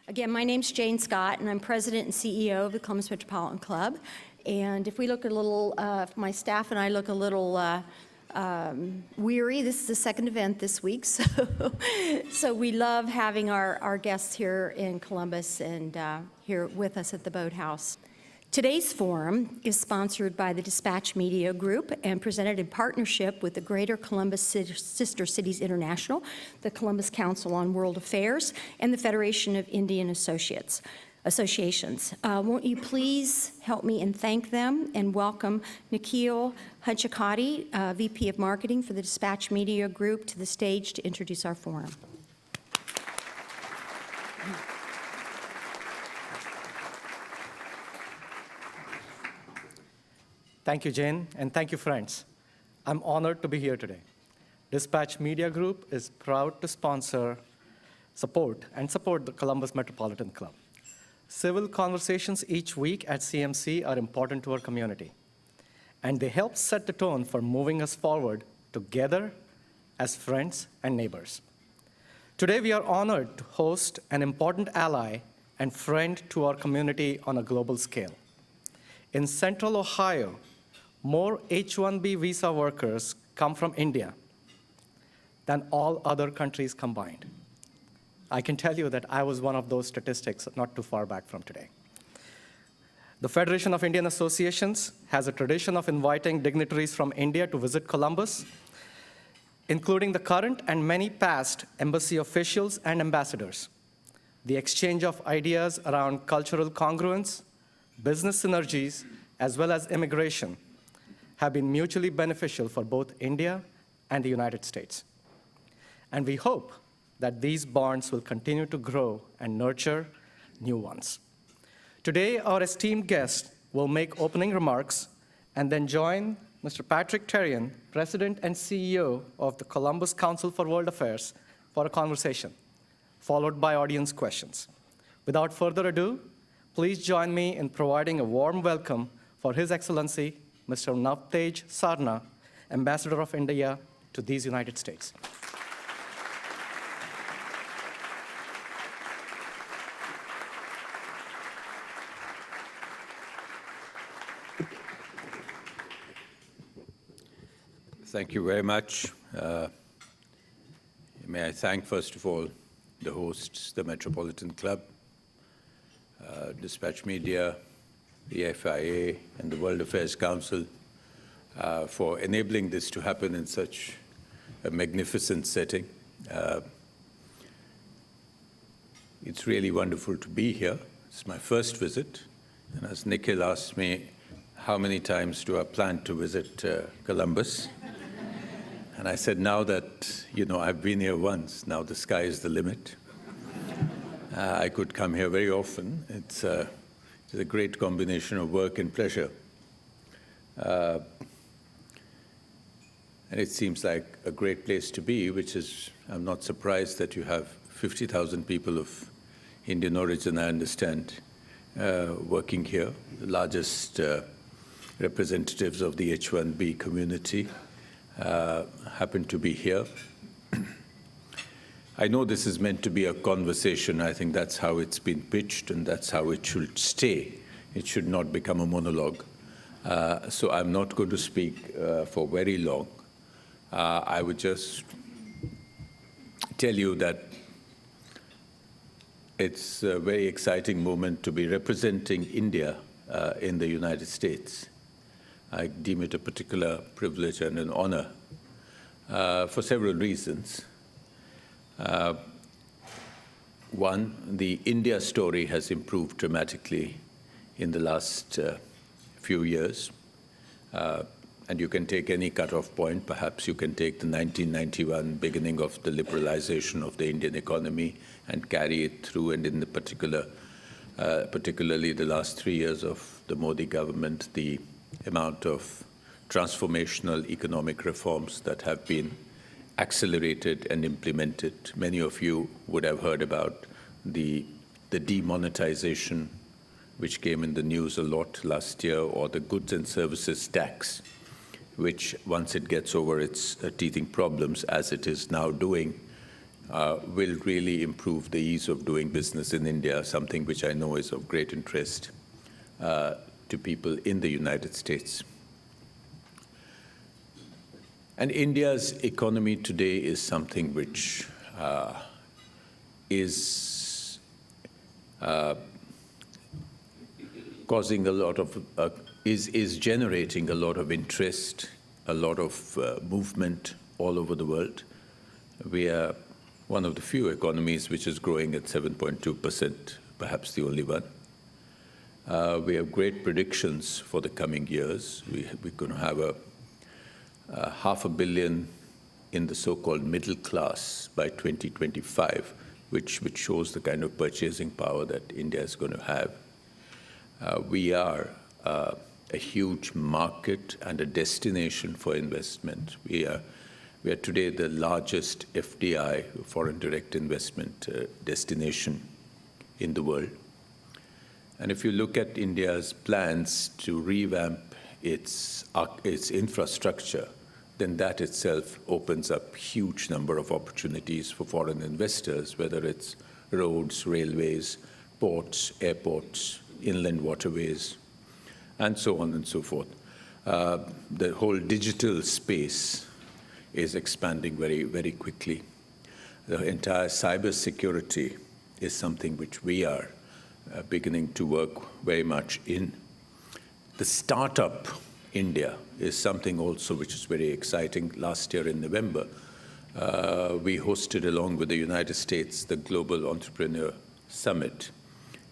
Again, my name's Jane Scott, and I'm President and CEO of the Columbus Metropolitan Club. And if we look a little, my staff and I look a little weary. This is the second event this week, so we love having our guests here in Columbus and here with us at the Boathouse. Today's forum is sponsored by the Dispatch Media Group and presented in partnership with the Greater Columbus Sister Cities International, the Columbus Council on World Affairs, and the Federation of Indian Associations. Won't you please help me and thank them and welcome Nikhil Hunchakati, VP of Marketing for the Dispatch Media Group, to the stage to introduce our forum. Thank you, Jane, and thank you, friends. I'm honored to be here today. Dispatch Media Group is proud to support the Columbus Metropolitan Club. Civil conversations each week at CMC are important to our community, and they help set the tone for moving us forward together as friends and neighbors. Today, we are honored to host an important ally and friend to our community on a global scale. In Central Ohio, more H-1B visa workers come from India than all other countries combined. I can tell you that I was one of those statistics not too far back from today. The Federation of Indian Associations has a tradition of inviting dignitaries from India to visit Columbus, including the current and many past embassy officials and ambassadors. The exchange of ideas around cultural congruence, business synergies, as well as immigration have been mutually beneficial for both India and the United States. And we hope that these bonds will continue to grow and nurture new ones. Today, our esteemed guest will make opening remarks and then join Mr. Patrick Terrian, President and CEO of the Columbus Council for World Affairs, for a conversation, followed by audience questions. Without further ado, please join me in providing a warm welcome for His Excellency, Mr. Navtej Sarna, Ambassador of India to these United States. Thank you very much. May I thank, first of all, the hosts, the Metropolitan Club, Dispatch Media, the FIA, and the World Affairs Council for enabling this to happen in such a magnificent setting. It's really wonderful to be here. It's my first visit, and as Nikhil asked me, how many times do I plan to visit Columbus? And I said, now that, I've been here once, now the sky is the limit. I could come here very often. It's a great combination of work and pleasure. And it seems like a great place to be, which is, I'm not surprised that you have 50,000 people of Indian origin, I understand, working here, the largest representatives of the H-1B community happen to be here. I know this is meant to be a conversation. I think that's how it's been pitched, and that's how it should stay. It should not become a monologue. So I'm not going to speak for very long. I would just tell you that it's a very exciting moment to be representing India in the United States. I deem it a particular privilege and an honor for several reasons. One, the India story has improved dramatically in the last few years. And you can take any cutoff point. Perhaps you can take the 1991 beginning of the liberalization of the Indian economy and carry it through, and in the particularly the last 3 years of the Modi government, the amount of transformational economic reforms that have been accelerated and implemented. Many of you would have heard about the demonetization, which came in the news a lot last year, or the goods and services tax, which once it gets over its teething problems, as it is now doing, will really improve the ease of doing business in India, something which I know is of great interest to people in the United States. And India's economy today is something which is causing a lot of, is generating a lot of interest, a lot of movement all over the world. We are one of the few economies which is growing at 7.2%, perhaps the only one. We have great predictions for the coming years. We're going to have a $500 million in the so-called middle class by 2025, which shows the kind of purchasing power that India is going to have. We are a huge market and a destination for investment. We are today the largest FDI, foreign direct investment destination in the world. And if you look at India's plans to revamp its infrastructure, then that itself opens up huge number of opportunities for foreign investors, whether it's roads, railways, ports, airports, inland waterways, and so on and so forth. The whole digital space is expanding very, very quickly. The entire cybersecurity is something which we are beginning to work very much in. The startup India is something also which is very exciting. Last year in November, we hosted, along with the United States, the Global Entrepreneur Summit,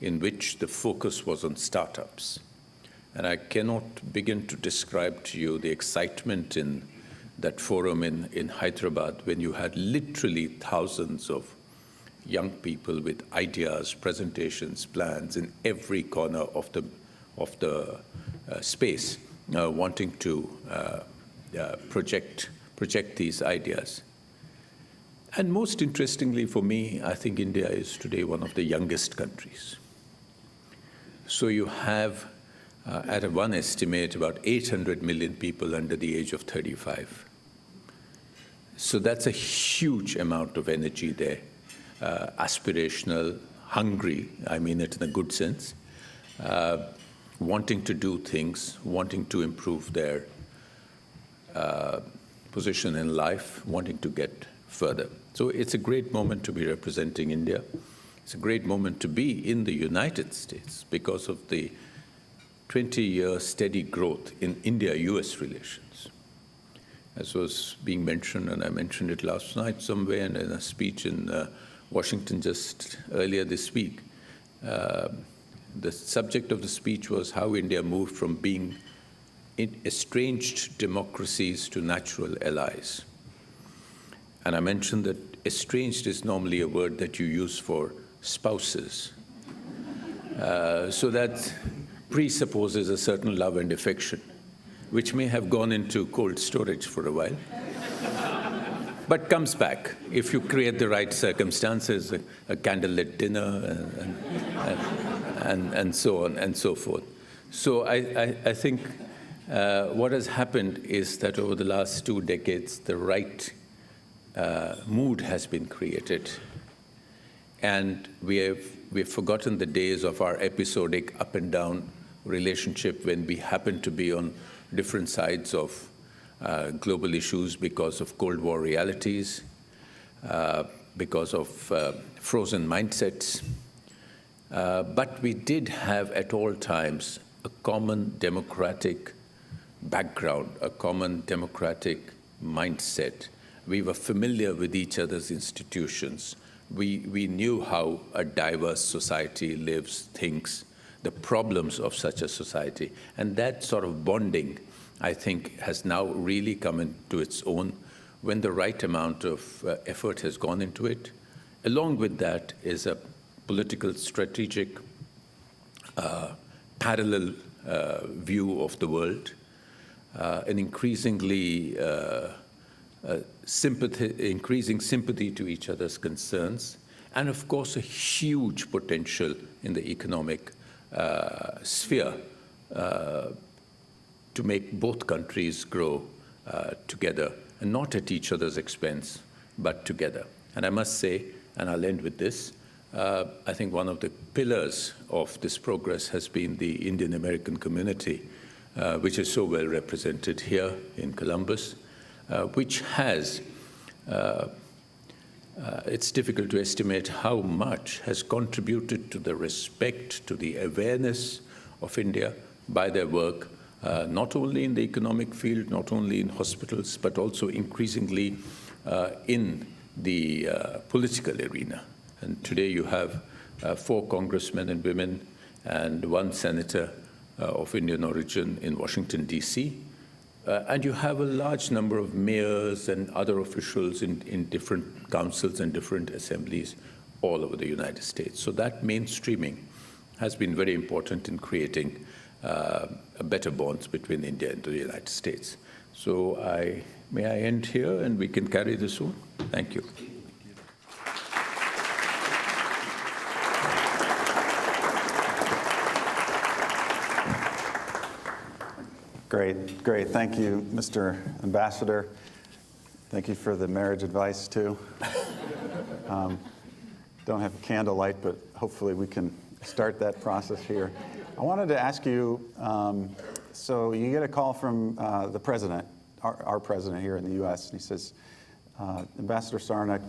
in which the focus was on startups. And I cannot begin to describe to you the excitement in that forum in Hyderabad, when you had literally thousands of young people with ideas, presentations, plans in every corner of the space, wanting to project these ideas. And most interestingly for me, I think India is today one of the youngest countries. So you have, at one estimate, about 800 million people under the age of 35. So that's a huge amount of energy there, aspirational, hungry, I mean it in a good sense, wanting to do things, wanting to improve their position in life, wanting to get further. So it's a great moment to be representing India. It's a great moment to be in the United States because of the 20-year steady growth in India-US relations. As was being mentioned, and I mentioned it last night somewhere in a speech in Washington just earlier this week, the subject of the speech was how India moved from being estranged democracies to natural allies. And I mentioned that estranged is normally a word that you use for spouses. So that presupposes a certain love and affection, which may have gone into cold storage for a while, but comes back if you create the right circumstances, a candlelit dinner, and so on and so forth. So I think what has happened is that over the last 2 decades, the right mood has been created. And we've forgotten the days of our episodic up and down relationship when we happened to be on different sides of global issues because of Cold War realities, because of frozen mindsets. But we did have at all times a common democratic background, a common democratic mindset. We were familiar with each other's institutions. We knew how a diverse society lives, thinks, the problems of such a society. And that sort of bonding, I think, has now really come into its own when the right amount of effort has gone into it. Along with that is a political, strategic, parallel view of the world, an increasingly increasing sympathy to each other's concerns, and of course a huge potential in the economic sphere to make both countries grow together, and not at each other's expense, but together. And I must say, and I'll end with this, I think one of the pillars of this progress has been the Indian American community, which is so well represented here in Columbus, which has, it's difficult to estimate how much has contributed to the respect, to the awareness of India by their work, not only in the economic field, not only in hospitals, but also increasingly in the political arena. And today you have 4 congressmen and women and 1 senator of Indian origin in Washington, D.C. And you have a large number of mayors and other officials in different councils and different assemblies all over the United States. So that mainstreaming has been very important in creating better bonds between India and the United States. So may I end here and we can carry this on? Thank you. Great, great. Thank you, Mr. Ambassador. Thank you for the marriage advice, too. Don't have candlelight, but hopefully we can start that process here. I wanted to ask you, so you get a call from the president, our president here in the U.S., and he says, Ambassador Sarna,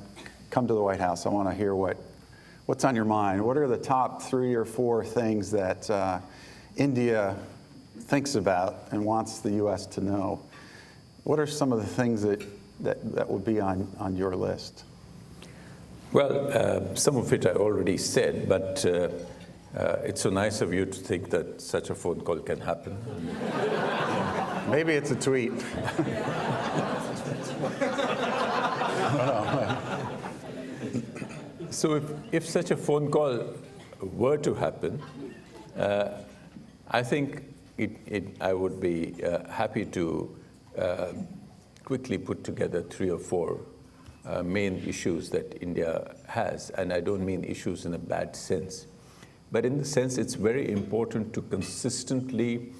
come to the White House. I want to hear what's on your mind. What are the top 3 or 4 things that India thinks about and wants the U.S. to know? What are some of the things that would be on your list? Well, some of it I already said, but it's so nice of you to think that such a phone call can happen. Maybe it's a tweet. So if such a phone call were to happen, I think I would be happy to quickly put together 3 or 4 main issues that India has. And I don't mean issues in a bad sense, but in the sense it's very important to consistently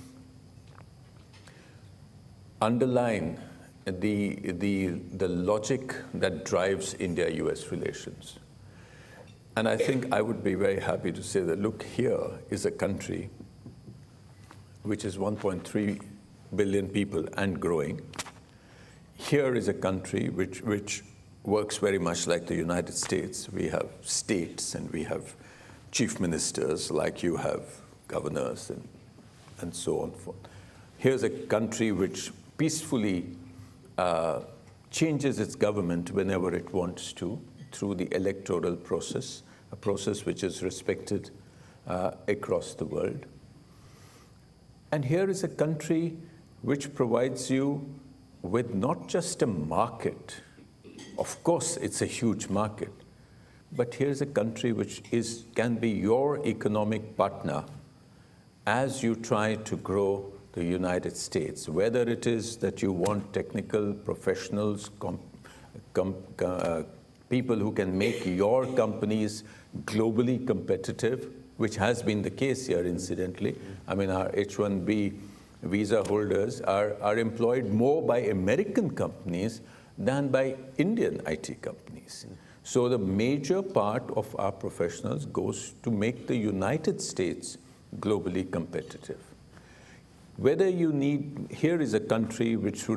underline the logic that drives India-US relations. And I think I would be very happy to say that, look, here is a country which is 1.3 billion people and growing. Here is a country which works very much like the United States. We have states and we have chief ministers, like you have governors and so on. Here's a country which peacefully changes its government whenever it wants to through the electoral process, a process which is respected across the world. And here is a country which provides you with not just a market. Of course, it's a huge market, but here's a country which can be your economic partner as you try to grow the United States, whether it is that you want technical professionals, people who can make your companies globally competitive, which has been the case here, incidentally. I mean, our H-1B visa holders are employed more by American companies than by Indian IT companies. So the major part of our professionals goes to make the United States globally competitive. Whether you need, here is a country which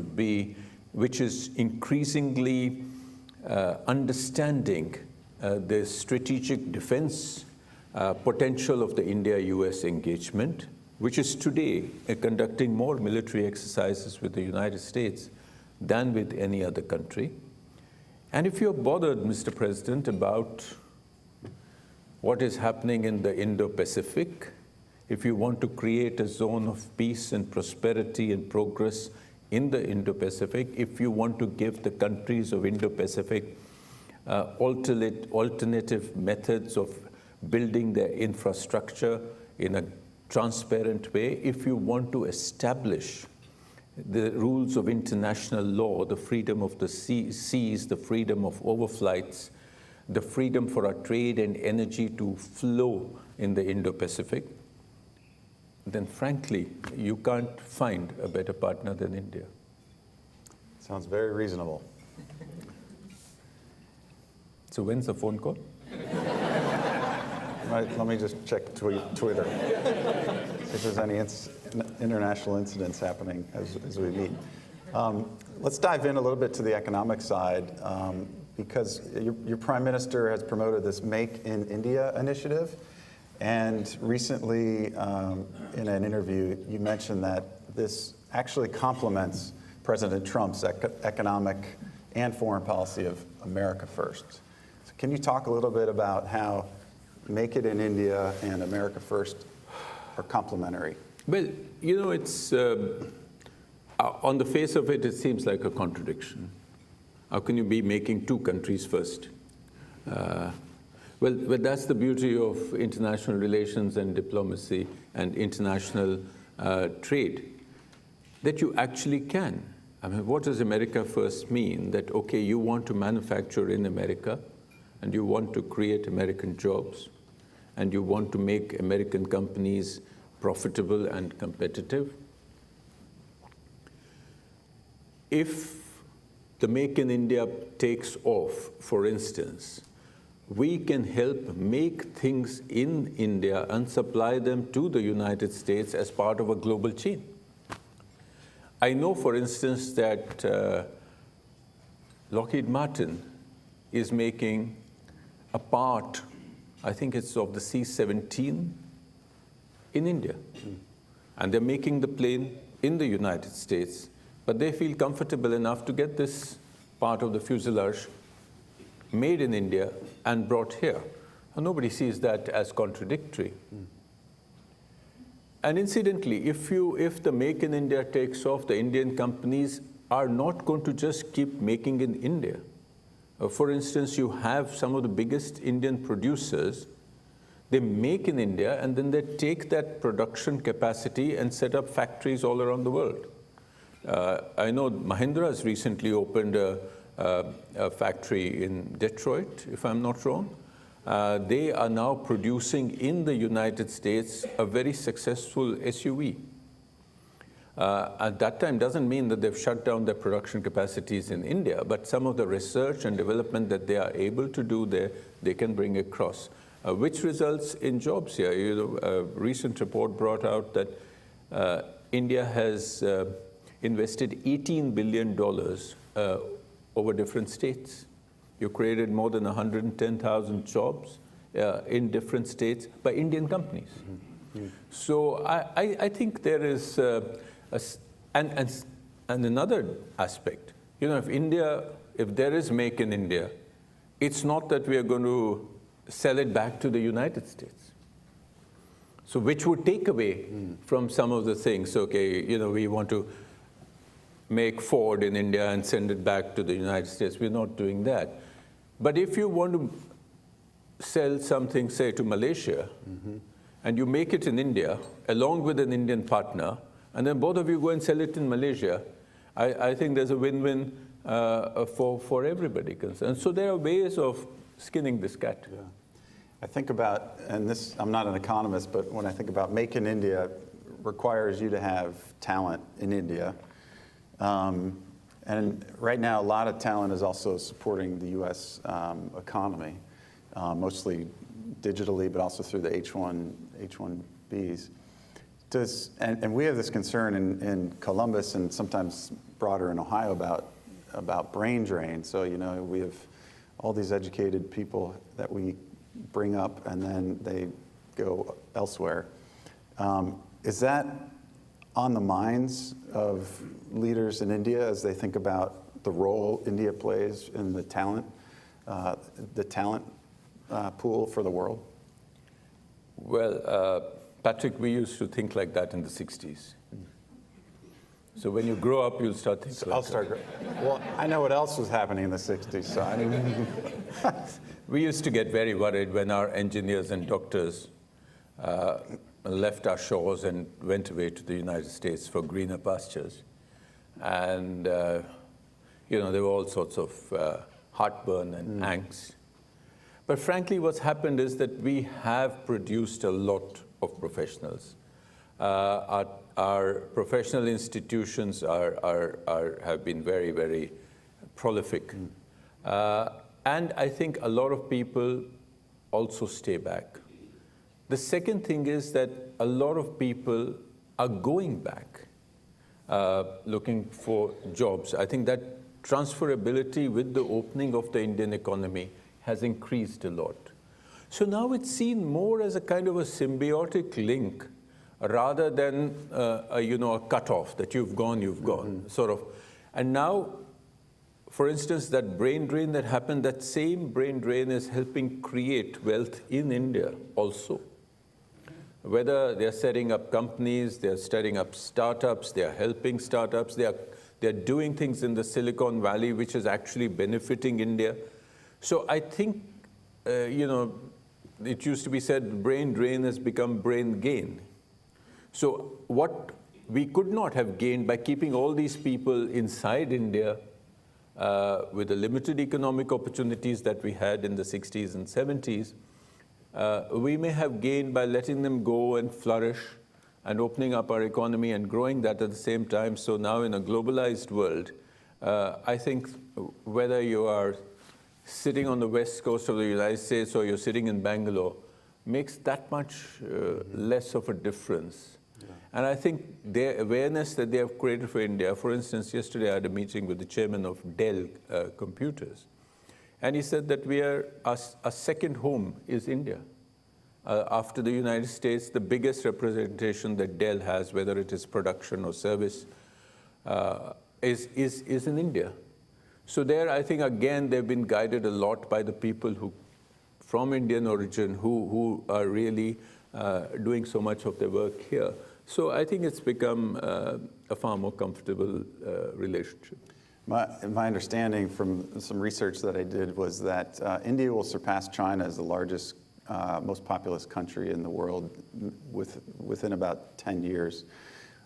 is increasingly understanding the strategic defense potential of the India-US engagement, which is today conducting more military exercises with the United States than with any other country. And if you're bothered, Mr. President, about what is happening in the Indo-Pacific, if you want to create a zone of peace and prosperity and progress in the Indo-Pacific, if you want to give the countries of Indo-Pacific alternative methods of building their infrastructure in a transparent way, if you want to establish the rules of international law, the freedom of the seas, the freedom of overflights, the freedom for our trade and energy to flow in the Indo-Pacific, then frankly, you can't find a better partner than India. Sounds very reasonable. So when's the phone call? Let me just check Twitter. See if there's any international incidents happening as we meet. Let's dive in a little bit to the economic side, because your Prime Minister has promoted this Make in India initiative. And recently, in an interview, you mentioned that this actually complements President Trump's economic and foreign policy of America First. So can you talk a little bit about how Make It in India and America First are complementary? Well, it's on the face of it, it seems like a contradiction. How can you be making two countries first? Well, that's the beauty of international relations and diplomacy and international trade, that you actually can. I mean, what does America First mean? That, okay, you want to manufacture in America, and you want to create American jobs, and you want to make American companies profitable and competitive. If the Make in India takes off, for instance, we can help make things in India and supply them to the United States as part of a global chain. I know, for instance, that Lockheed Martin is making a part, I think it's of the C-17 in India. And they're making the plane in the United States, but they feel comfortable enough to get this part of the fuselage made in India and brought here. And nobody sees that as contradictory. And incidentally, if the Make in India takes off, the Indian companies are not going to just keep making in India. For instance, you have some of the biggest Indian producers. They make in India, and then they take that production capacity and set up factories all around the world. I know Mahindra has recently opened a factory in Detroit, if I'm not wrong. They are now producing in the United States a very successful SUV. At that time doesn't mean that they've shut down their production capacities in India, but some of the research and development that they are able to do there, they can bring across, which results in jobs here. A recent report brought out that India has invested $18 billion over different states. You created more than 110,000 jobs in different states by Indian companies. So I think there is, and another aspect, if there is Make in India, it's not that we are going to sell it back to the United States. So which would take away from some of the things. Okay, we want to make Ford in India and send it back to the United States. We're not doing that. But if you want to sell something, say, to Malaysia, and you make it in India, along with an Indian partner, and then both of you go and sell it in Malaysia, I think there's a win-win for everybody concerned. So there are ways of skinning this cat. Yeah. I think about, and this, I'm not an economist, but when I think about Make in India, requires you to have talent in India. And right now, a lot of talent is also supporting the U.S. Economy, mostly digitally, but also through the H-1Bs. And we have this concern in Columbus and sometimes broader in Ohio about brain drain. So, we have all these educated people that we bring up and then they go elsewhere. Is that on the minds of leaders in India as they think about the role India plays in the talent pool for the world? Well, Patrick, we used to think like that in the 60s. So when you grow up, you'll start thinking like I'll start. Well, I know what else was happening in the 60s, so I mean. We used to get very worried when our engineers and doctors left our shores and went away to the United States for greener pastures. And, there were all sorts of heartburn and angst. But frankly, what's happened is that we have produced a lot of professionals. Our professional institutions have been very, very prolific. And I think a lot of people also stay back. The second thing is that a lot of people are going back, looking for jobs. I think that transferability with the opening of the Indian economy has increased a lot. So now it's seen more as a kind of a symbiotic link rather than a cutoff that you've gone, sort of. And now, for instance, that brain drain that happened, that same brain drain is helping create wealth in India also. Whether they're setting up companies, they're setting up startups, they're helping startups, they're doing things in the Silicon Valley which is actually benefiting India. So I think, it used to be said brain drain has become brain gain. So what we could not have gained by keeping all these people inside India with the limited economic opportunities that we had in the 60s and 70s, we may have gained by letting them go and flourish and opening up our economy and growing that at the same time. So now in a globalized world, I think whether you are sitting on the west coast of the United States or you're sitting in Bangalore makes that much less of a difference. Yeah. And I think the awareness that they have created for India, for instance, yesterday I had a meeting with the chairman of Dell Computers, and he said that our second home is India. After the United States, the biggest representation that Dell has, whether it is production or service, is in India. So there, I think, again, they've been guided a lot by the people who, from Indian origin, who are really doing so much of their work here. So I think it's become a far more comfortable relationship. My understanding from some research that I did was that India will surpass China as the largest, most populous country in the world within about 10 years.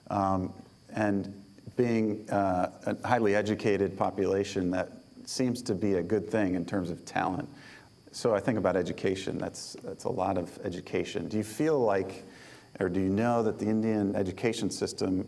And being a highly educated population, that seems to be a good thing in terms of talent. So I think about education. That's a lot of education. Do you feel like, or do you know that the Indian education system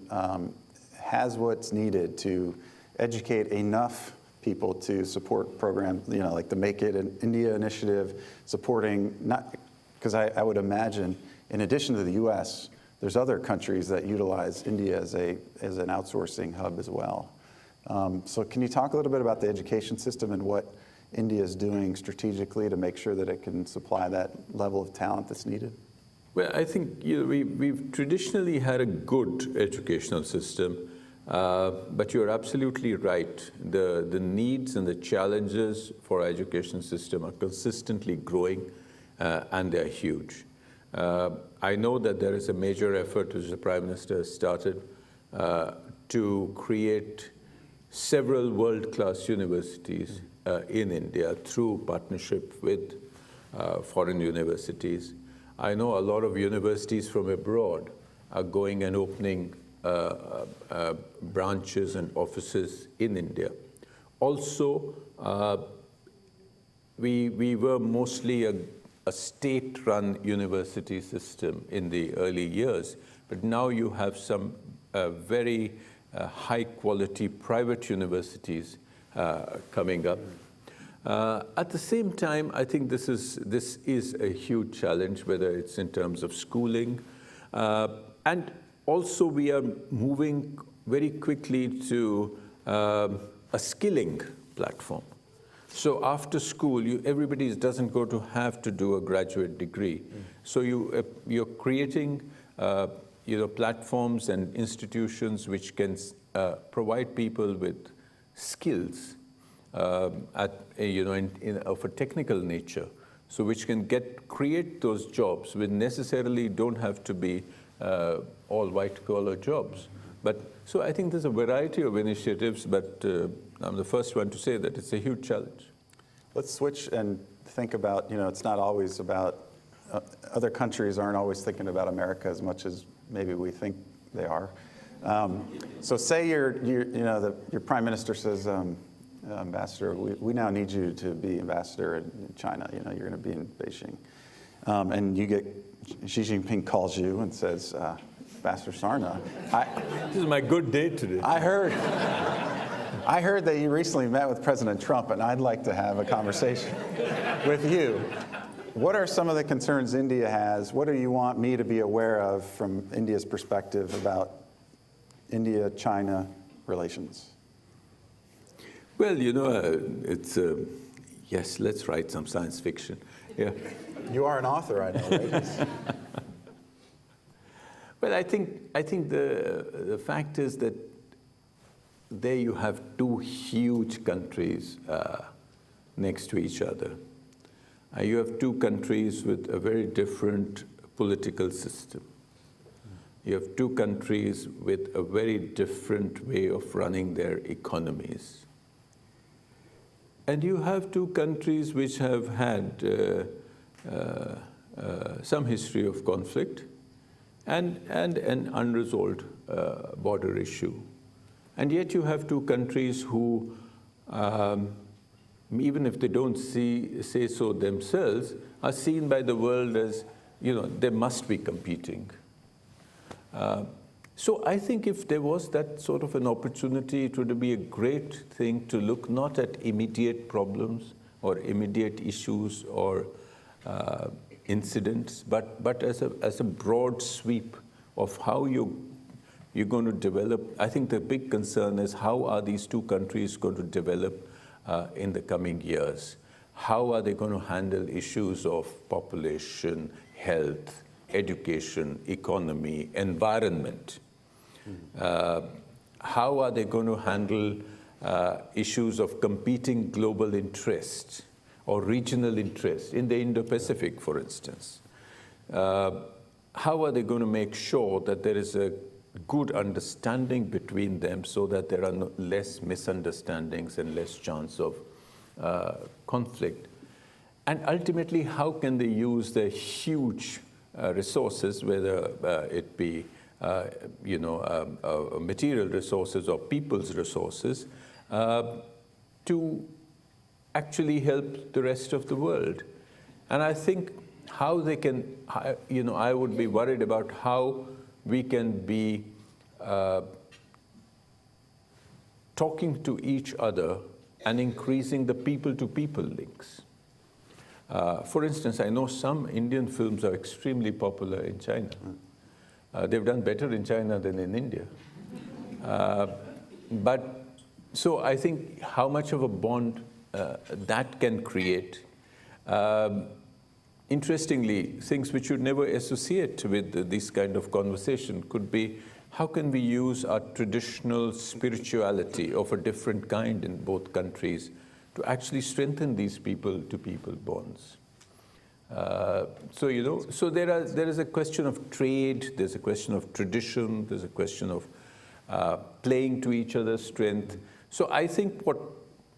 has what's needed to educate enough people to support programs, like the Make It in India initiative, supporting, not, because I would imagine, in addition to the US, there's other countries that utilize India as an outsourcing hub as well. So can you talk a little bit about the education system and what India is doing strategically to make sure that it can supply that level of talent that's needed? Well, I think we've traditionally had a good educational system, but you're absolutely right. The needs and the challenges for our education system are consistently growing, and they're huge. I know that there is a major effort which the Prime Minister has started to create several world-class universities in India through partnership with foreign universities. I know a lot of universities from abroad are going and opening branches and offices in India. Also, we were mostly a state-run university system in the early years, but now you have some very high-quality private universities coming up. At the same time, I think this is a huge challenge, whether it's in terms of schooling, and also we are moving very quickly to a skilling platform. So after school, everybody doesn't have to do a graduate degree. So you're creating platforms and institutions which can provide people with skills of a technical nature, so which can create those jobs which necessarily don't have to be all white-collar jobs. So I think there's a variety of initiatives, but I'm the first one to say that it's a huge challenge. Let's switch and think about, it's not always about, other countries aren't always thinking about America as much as maybe we think they are. So say your Prime Minister says, Ambassador, we now need you to be ambassador in China. You're going to be in Beijing. And Xi Jinping calls you and says, Ambassador Sarna, this is my good day today. I heard. I heard that you recently met with President Trump, and I'd like to have a conversation with you. What are some of the concerns India has? What do you want me to be aware of from India's perspective about India-China relations? Well, it's, yes, let's write some science fiction. Yeah. You are an author, I know, right? Well, I think the fact is that there you have two huge countries next to each other. You have two countries with a very different political system. You have two countries with a very different way of running their economies. And you have two countries which have had some history of conflict and an unresolved border issue. And yet you have two countries who, even if they don't say so themselves, are seen by the world as, they must be competing. So I think if there was that sort of an opportunity, it would be a great thing to look not at immediate problems or immediate issues or incidents, but as a broad sweep of how you're going to develop. I think the big concern is how are these two countries going to develop in the coming years? How are they going to handle issues of population, health, education, economy, environment? How are they going to handle issues of competing global interests or regional interests in the Indo-Pacific, for instance? How are they going to make sure that there is a good understanding between them so that there are less misunderstandings and less chance of conflict? And ultimately, how can they use their huge resources, whether it be material resources or people's resources, to actually help the rest of the world? And I think how they can, I would be worried about how we can be talking to each other and increasing the people-to-people links. For instance, I know some Indian films are extremely popular in China. They've done better in China than in India. So I think how much of a bond that can create. Interestingly, things which you'd never associate with this kind of conversation could be, how can we use our traditional spirituality of a different kind in both countries to actually strengthen these people-to-people bonds? So there is a question of trade, there's a question of tradition, there's a question of playing to each other's strength. So I think what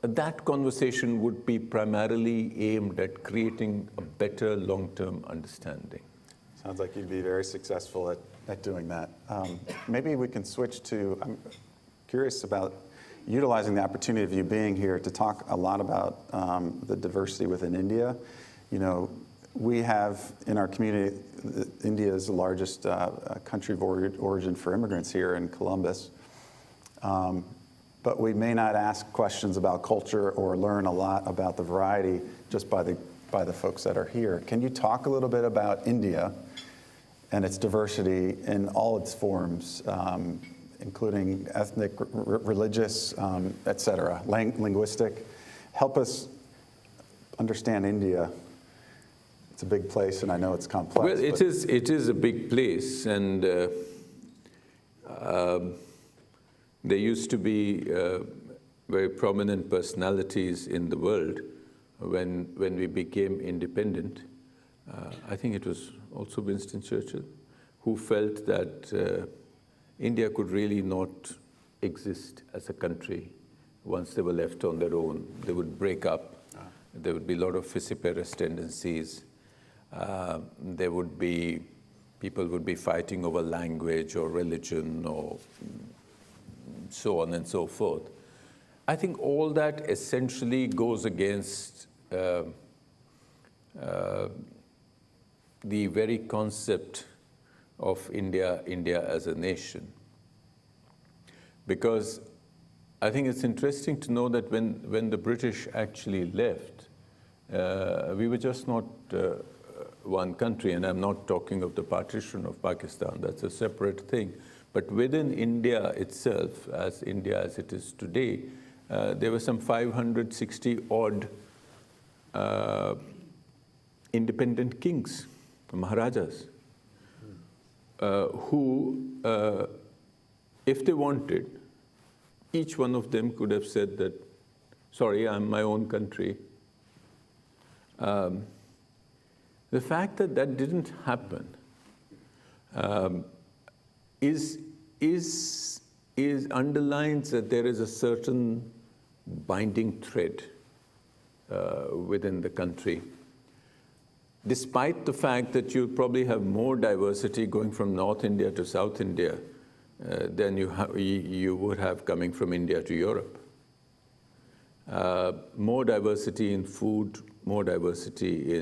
that conversation would be primarily aimed at creating a better long-term understanding. Sounds like you'd be very successful at doing that. Maybe we can switch to, I'm curious about utilizing the opportunity of you being here to talk a lot about the diversity within India. We have in our community, India is the largest country of origin for immigrants here in Columbus. But we may not ask questions about culture or learn a lot about the variety just by the folks that are here. Can you talk a little bit about India and its diversity in all its forms, including ethnic, religious, et cetera, linguistic? Help us understand India. It's a big place, and I know it's complex. Well, it is a big place, and there used to be very prominent personalities in the world when we became independent. I think it was also Winston Churchill, who felt that India could really not exist as a country once they were left on their own. They would break up. There would be a lot of vociferous tendencies. People would be fighting over language or religion or so on and so forth. I think all that essentially goes against the very concept of India as a nation. Because I think it's interesting to know that when the British actually left, we were just not one country, and I'm not talking of the partition of Pakistan, that's a separate thing. But within India itself, as India as it is today, there were some 560 odd independent kings, Maharajas, who, if they wanted, each one of them could have said that, sorry, I'm my own country. The fact that that didn't happen underlines that there is a certain binding thread within the country. Despite the fact that you probably have more diversity going from North India to South India than you would have coming from India to Europe. More diversity in food, more diversity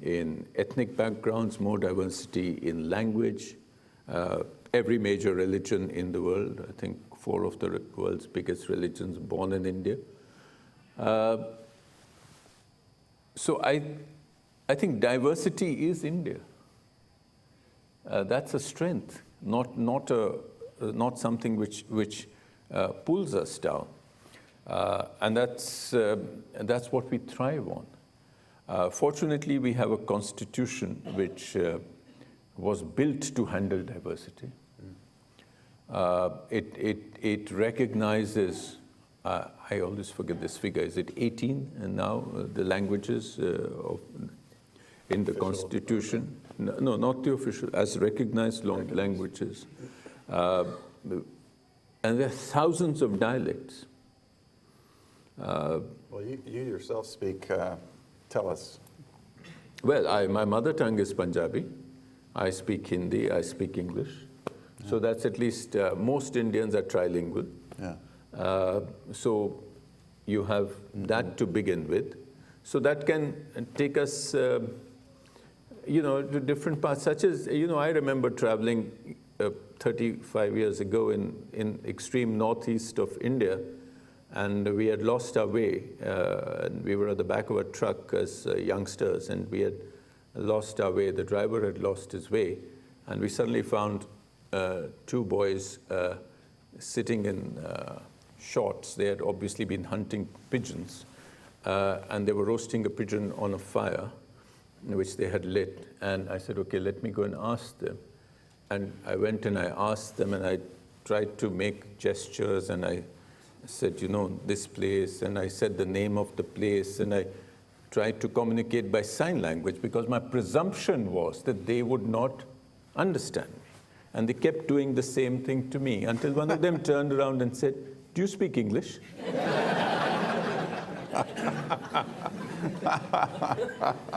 in ethnic backgrounds, more diversity in language. Every major religion in the world, I think 4 of the world's biggest religions born in India. So I think diversity is India. That's a strength, not something which pulls us down. And that's what we thrive on. Fortunately, we have a constitution which was built to handle diversity. It recognizes, I always forget this figure, is it 18 and now the languages in the constitution? No, not the official, as recognized languages. And there are thousands of dialects. Well, you yourself speak, tell us. Well, my mother tongue is Punjabi. I speak Hindi, I speak English. Yeah. So that's at least, most Indians are trilingual. Yeah. So you have that to begin with. So that can take us, to different parts, such as, I remember traveling 35 years ago in extreme northeast of India, and we had lost our way. And we were at the back of a truck as youngsters, and we had lost our way. The driver had lost his way, and we suddenly found 2 boys sitting in shorts. They had obviously been hunting pigeons, and they were roasting a pigeon on a fire, which they had lit. And I said, okay, let me go and ask them. And I went and I asked them, and I tried to make gestures, and I said, this place, and I said the name of the place, and I tried to communicate by sign language, because my presumption was that they would not understand me. And they kept doing the same thing to me until one of them turned around and said, do you speak English?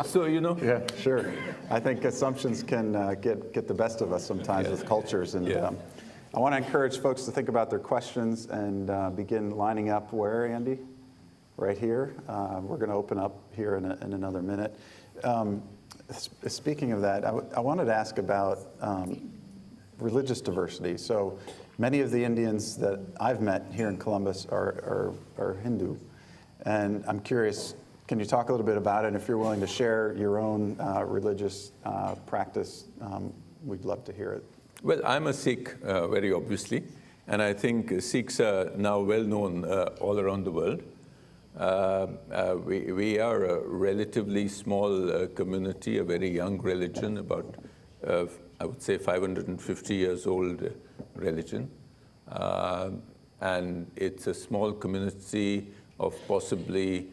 So, Yeah, sure. I think assumptions can get the best of us sometimes with cultures. And I want to encourage folks to think about their questions and begin lining up where, Andy? Right here. We're going to open up here in another minute. Speaking of that, I wanted to ask about religious diversity. So many of the Indians that I've met here in Columbus are Hindu. And I'm curious, can you talk a little bit about it? And if you're willing to share your own religious practice, we'd love to hear it. Well, I'm a Sikh, very obviously. And I think Sikhs are now well known all around the world. We are a relatively small community, a very young religion, about, I would say, 550 years old religion. And it's a small community of possibly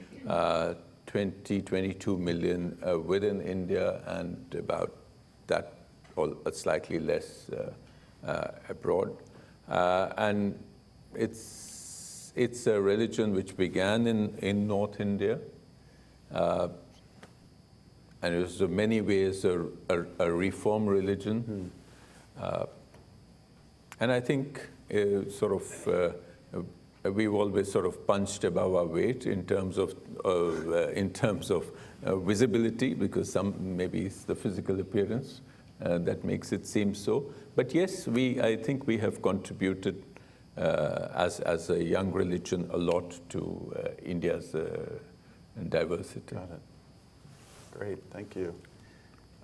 20, 22 million within India, and about that, or slightly less abroad. And it's a religion which began in North India, and it was in many ways a reform religion. And I think we've always sort of punched above our weight in terms of visibility, because maybe it's the physical appearance that makes it seem so. But yes, I think we have contributed as a young religion, a lot to India's diversity. Got it. Great, thank you.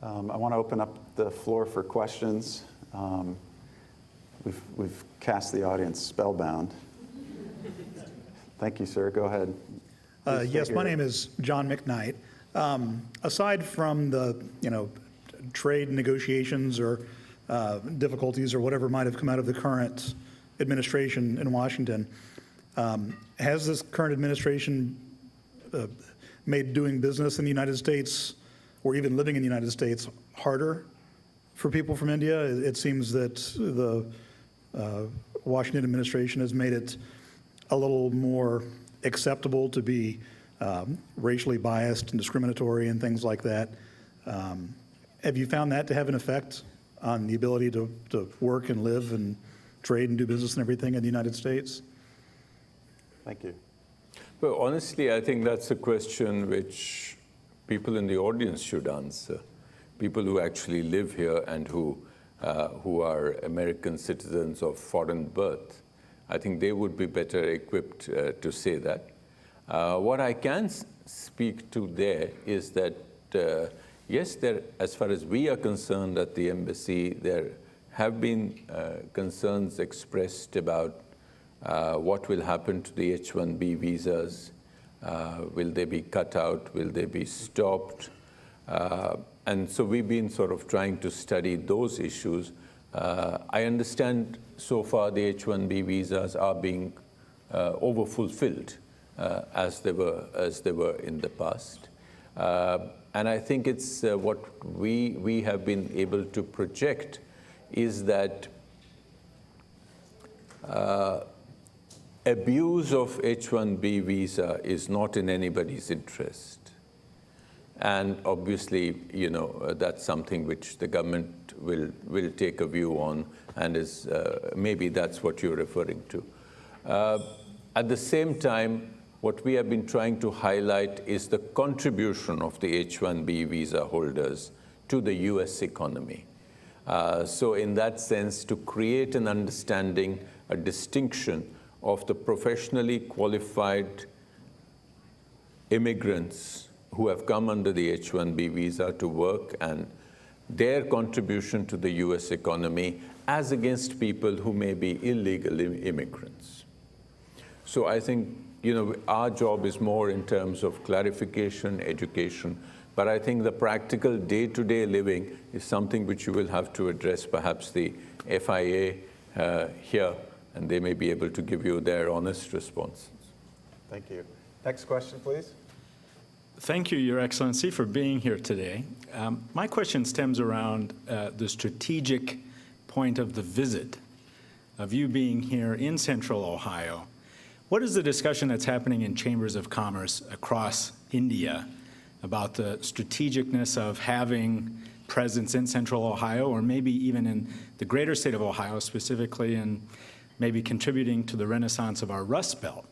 I want to open up the floor for questions. We've cast the audience spellbound. Thank you, sir. Go ahead. Yes, my name is John McKnight. Aside from the, trade negotiations or difficulties or whatever might have come out of the current administration in Washington, has this current administration made doing business in the United States or even living in the United States harder for people from India? It seems that the Washington administration has made it a little more acceptable to be racially biased and discriminatory and things like that. Have you found that to have an effect on the ability to work and live and trade and do business and everything in the United States? Thank you. Well, honestly, I think that's a question which people in the audience should answer. People who actually live here and who are American citizens of foreign birth. I think they would be better equipped to say that. What I can speak to there is that, yes, as far as we are concerned at the embassy, there have been concerns expressed about what will happen to the H-1B visas. Will they be cut out? Will they be stopped? And so we've been sort of trying to study those issues. I understand so far the H-1B visas are being overfulfilled as they were in the past. And I think it's what we have been able to project is that abuse of H-1B visa is not in anybody's interest. And obviously, that's something which the government will take a view on, and is maybe that's what you're referring to. At the same time, what we have been trying to highlight is the contribution of the H-1B visa holders to the US economy. So in that sense, to create an understanding, a distinction of the professionally qualified immigrants who have come under the H-1B visa to work and their contribution to the US economy as against people who may be illegal immigrants. So I think, our job is more in terms of clarification, education, but I think the practical day-to-day living is something which you will have to address, perhaps the FIA here, and they may be able to give you their honest responses. Thank you. Next question, please. Thank you, Your Excellency, for being here today. My question stems around the strategic point of the visit, of you being here in Central Ohio. What is the discussion that's happening in chambers of commerce across India about the strategicness of having presence in Central Ohio, or maybe even in the greater state of Ohio specifically, and maybe contributing to the renaissance of our Rust Belt?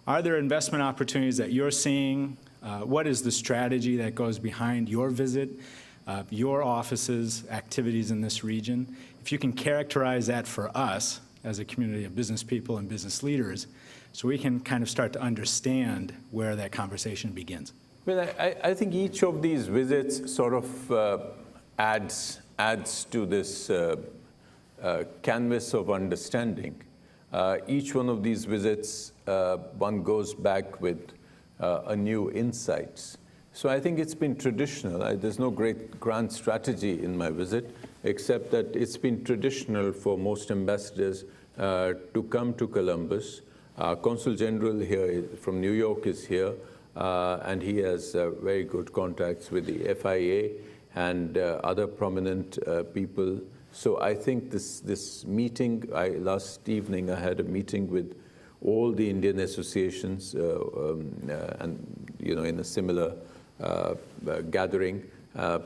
Are there investment opportunities that you're seeing? What is the strategy that goes behind your visit, your office's activities in this region? If you can characterize that for us as a community of business people and business leaders, so we can kind of start to understand where that conversation begins. Well, I think each of these visits sort of adds to this canvas of understanding. Each one of these visits, one goes back with a new insights. So I think it's been traditional. There's no great grand strategy in my visit, except that it's been traditional for most ambassadors to come to Columbus. Consul General here from New York is here, and he has very good contacts with the FIA and other prominent people. So I think this meeting, last evening I had a meeting with all the Indian associations, and in a similar gathering,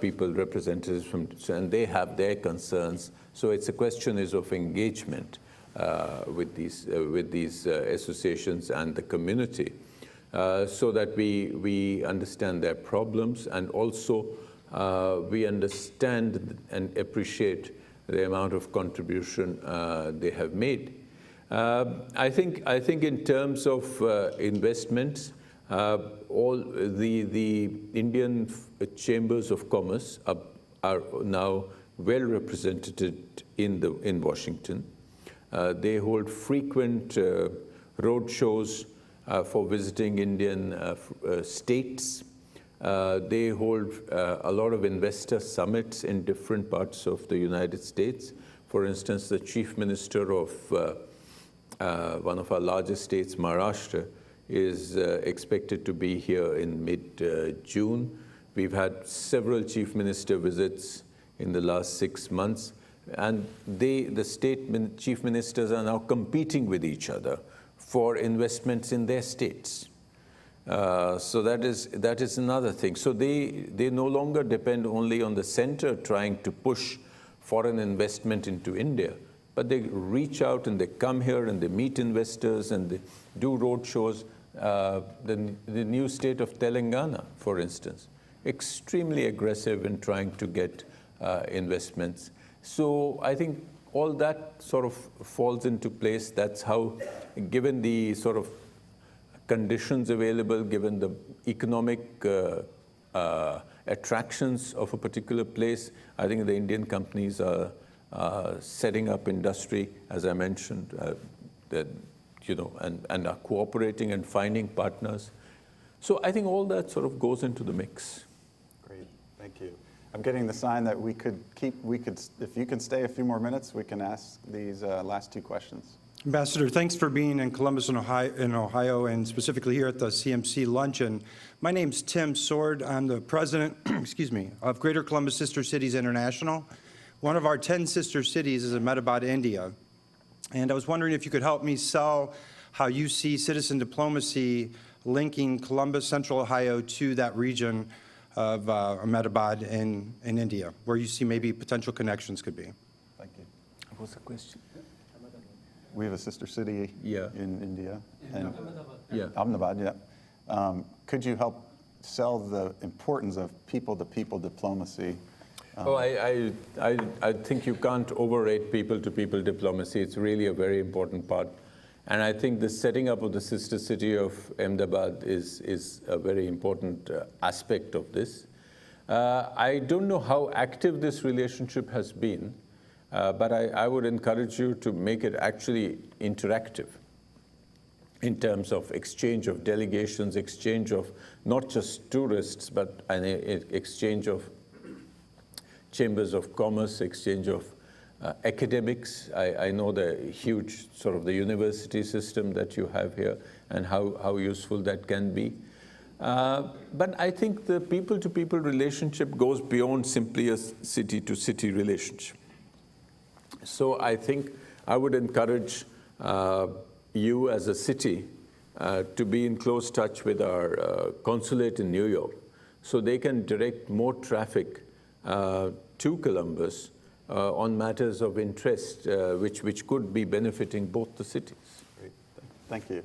people, representatives from, and they have their concerns. So it's a question of engagement with these associations and the community, so that we understand their problems, and also we understand and appreciate the amount of contribution they have made. I think in terms of investments, all the Indian chambers of commerce are now well represented in Washington. They hold frequent road shows for visiting Indian states. They hold a lot of investor summits in different parts of the United States. For instance, the chief minister of one of our largest states, Maharashtra, is expected to be here in mid-June. We've had several chief minister visits in the last 6 months, and the state chief ministers are now competing with each other for investments in their states. So that is another thing. So they no longer depend only on the center trying to push foreign investment into India, but they reach out and they come here and they meet investors and they do road shows. The new state of Telangana, for instance, extremely aggressive in trying to get investments. So I think all that sort of falls into place. That's how, given the sort of conditions available, given the economic attractions of a particular place, I think the Indian companies are setting up industry, as I mentioned, and are cooperating and finding partners. So I think all that sort of goes into the mix. Great, thank you. I'm getting the sign that if you can stay a few more minutes, we can ask these last two questions. Ambassador, thanks for being in Columbus, in Ohio, and specifically here at the CMC Luncheon. My name's Tim Sword. I'm the president, of Greater Columbus Sister Cities International. One of our 10 sister cities is in Metropolitan, India. And I was wondering if you could help me sell how you see citizen diplomacy linking Columbus, Central Ohio to that region of Metropolitan in India, where you see maybe potential connections could be. Thank you. What's the question? We have a sister city in India. And Ahmedabad. Ahmedabad, yeah. Could you help sell the importance of people-to-people diplomacy? I think you can't overrate people-to-people diplomacy. It's really a very important part. And I think the setting up of the sister city of Ahmedabad is a very important aspect of this. I don't know how active this relationship has been, but I would encourage you to make it actually interactive in terms of exchange of delegations, exchange of not just tourists, but an exchange of chambers of commerce, exchange of academics. I know the huge sort of the university system that you have here and how useful that can be. But I think the people-to-people relationship goes beyond simply a city-to-city relationship. So I think I would encourage you as a city to be in close touch with our consulate in New York so they can direct more traffic to Columbus on matters of interest, which could be benefiting both the cities. Great. Thank you.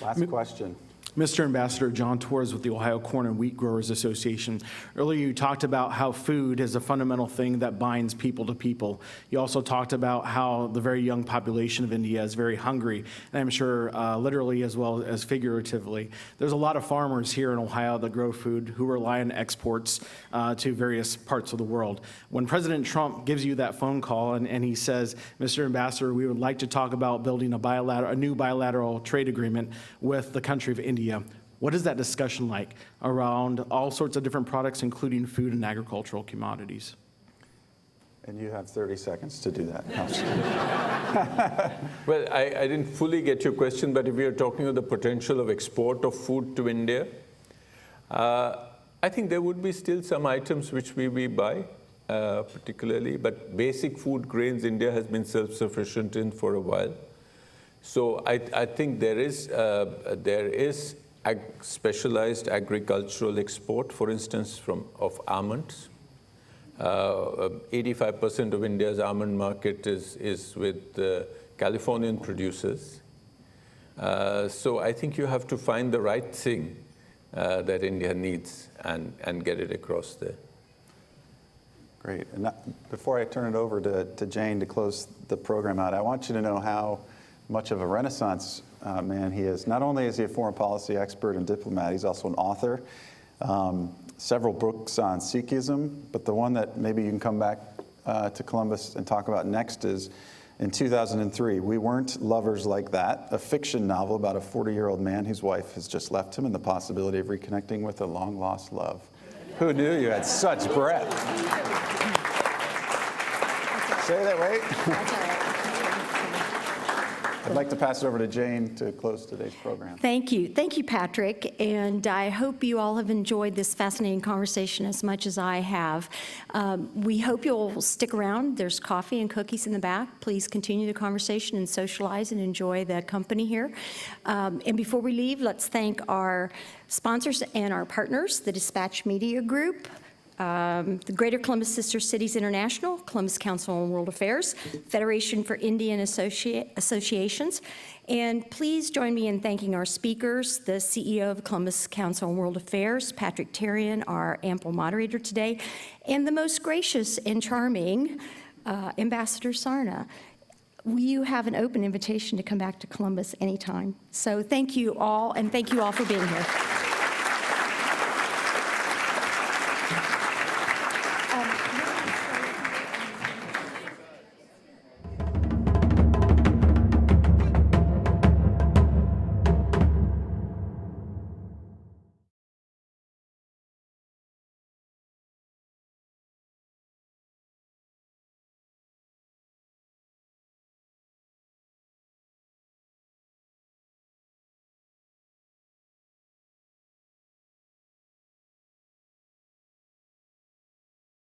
Last question. Mr. Ambassador, John Torres with the Ohio Corn and Wheat Growers Association. Earlier you talked about how food is a fundamental thing that binds people to people. You also talked about how the very young population of India is very hungry, and I'm sure literally as well as figuratively. There's a lot of farmers here in Ohio that grow food who rely on exports to various parts of the world. When President Trump gives you that phone call and he says, Mr. Ambassador, we would like to talk about building a new bilateral trade agreement with the country of India. What is that discussion like around all sorts of different products, including food and agricultural commodities? And you have 30 seconds to do that. Well, I didn't fully get your question, but if we are talking of the potential of export of food to India, I think there would be still some items which we buy, particularly, but basic food grains India has been self-sufficient in for a while. So I think there is specialized agricultural export, for instance, of almonds. 85% of India's almond market is with Californian producers. So I think you have to find the right thing that India needs and get it across there. Great. And before I turn it over to Jane to close the program out, I want you to know how much of a Renaissance man he is. Not only is he a foreign policy expert and diplomat, he's also an author. Several books on Sikhism, but the one that maybe you can come back to Columbus and talk about next is in 2003, We Weren't Lovers Like That, a fiction novel about a 40-year-old man whose wife has just left him and the possibility of reconnecting with a long-lost love. Who knew you had such breadth? Say that, wait. That's all right. I'd like to pass it over to Jane to close today's program. Thank you. Thank you, Patrick. And I hope you all have enjoyed this fascinating conversation as much as I have. We hope you'll stick around. There's coffee and cookies in the back. Please continue the conversation and socialize and enjoy the company here. And before we leave, let's thank our sponsors and our partners, the Dispatch Media Group, the Greater Columbus Sister Cities International, Columbus Council on World Affairs, Federation for Indian Associations, and please join me in thanking our speakers, the CEO of Columbus Council on World Affairs, Patrick Terrian, our ample moderator today, and the most gracious and charming Ambassador Sarna. You have an open invitation to come back to Columbus anytime. So thank you all, and thank you all for being here.